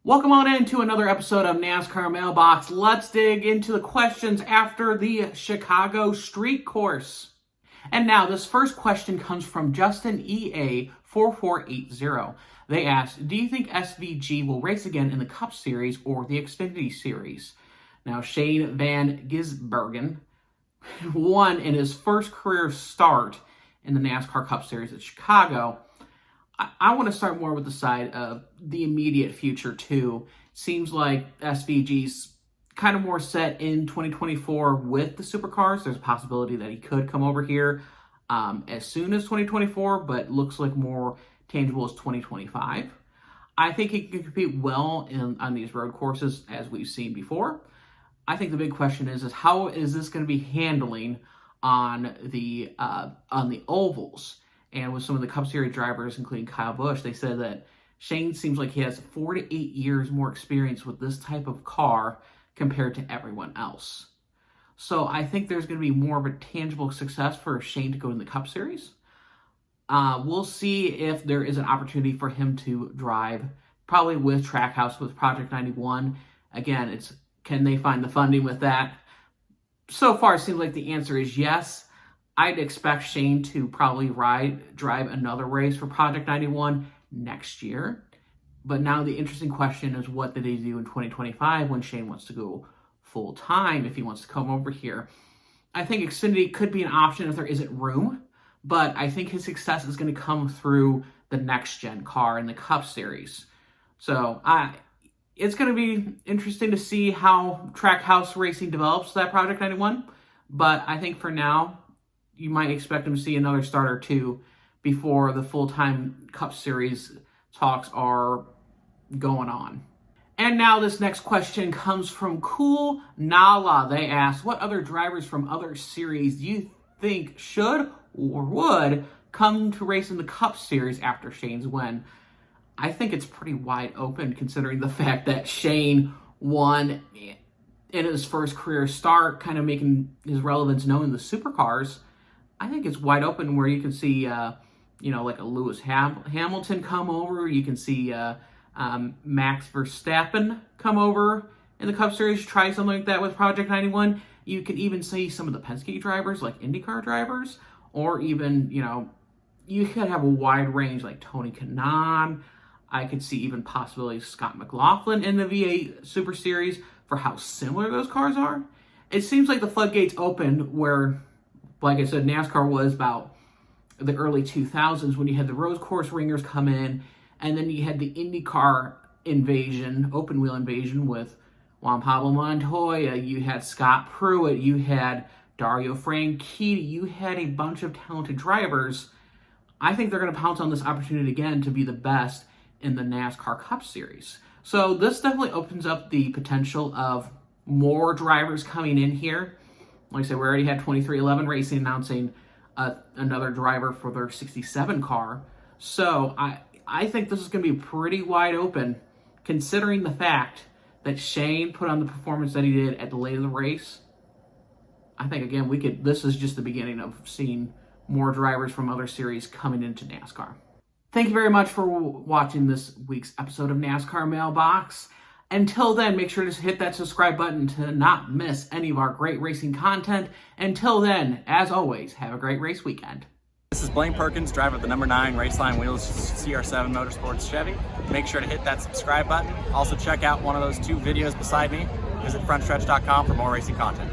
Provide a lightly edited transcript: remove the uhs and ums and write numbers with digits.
Welcome on into another episode of NASCAR Mailbox. Let's dig into the questions after the Chicago Street Course. And now this first question comes from Justin EA4480. They asked, do you think SVG will race again in the Cup Series or the Xfinity Series? Now Shane Van Gisbergen won in his first career start in the NASCAR Cup Series at Chicago. I want to start more with the side of the immediate future too. Seems like SVG's kind of more set in 2024 with the supercars. There's a possibility that he could come over here as soon as 2024, but looks like more tangible as 2025. I think he can compete well on these road courses as we've seen before. I think the big question is how is this going to be handling on the ovals? And with some of the Cup Series drivers, including Kyle Busch, they said that Shane seems like he has 4 to 8 years more experience with this type of car compared to everyone else. So I think there's going to be more of a tangible success for Shane to go in the Cup Series. We'll see if there is an opportunity for him to drive, probably with Trackhouse, with Project 91. Again, can they find the funding with that? So far, it seems like the answer is yes. I'd expect Shane to probably drive another race for Project 91 next year. But now the interesting question is, what did he do in 2025 when Shane wants to go full-time, if he wants to come over here? I think Xfinity could be an option if there isn't room, but I think his success is going to come through the next-gen car in the Cup Series. So it's going to be interesting to see how Trackhouse Racing develops that Project 91. But I think for now, you might expect him to see another start or two before the full-time Cup Series talks are going on. And now this next question comes from Cool Nala. They asked, what other drivers from other series do you think should or would come to race in the Cup Series after Shane's win? I think it's pretty wide open considering the fact that Shane won in his first career start, kind of making his relevance known in the supercars. I think it's wide open where you can see, like a Lewis Hamilton come over. You can see Max Verstappen come over in the Cup Series, try something like that with Project 91. You can even see some of the Penske drivers, like IndyCar drivers, or even, you could have a wide range like Tony Kanaan. I could see even possibilities Scott McLaughlin in the V8 Super Series for how similar those cars are. It seems like the floodgates opened where, like I said, NASCAR was about the early 2000s when you had the road course ringers come in, and then you had the IndyCar invasion, open wheel invasion with Juan Pablo Montoya, you had Scott Pruitt, you had Dario Franchitti, you had a bunch of talented drivers. I think they're going to pounce on this opportunity again to be the best in the NASCAR Cup Series. So this definitely opens up the potential of more drivers coming in here. Like I said, we already had 2311 Racing announcing another driver for their 67 car. So I think this is going to be pretty wide open, considering the fact that Shane put on the performance that he did at the late of the race. I think, again, this is just the beginning of seeing more drivers from other series coming into NASCAR. Thank you very much for watching this week's episode of NASCAR Mailbox. Until then, make sure to hit that subscribe button to not miss any of our great racing content. Until then, as always, have a great race weekend. This is Blaine Perkins, driver of the number 9 Raceline Wheels CR7 Motorsports Chevy. Make sure to hit that subscribe button. Also check out one of those 2 videos beside me. Visit frontstretch.com for more racing content.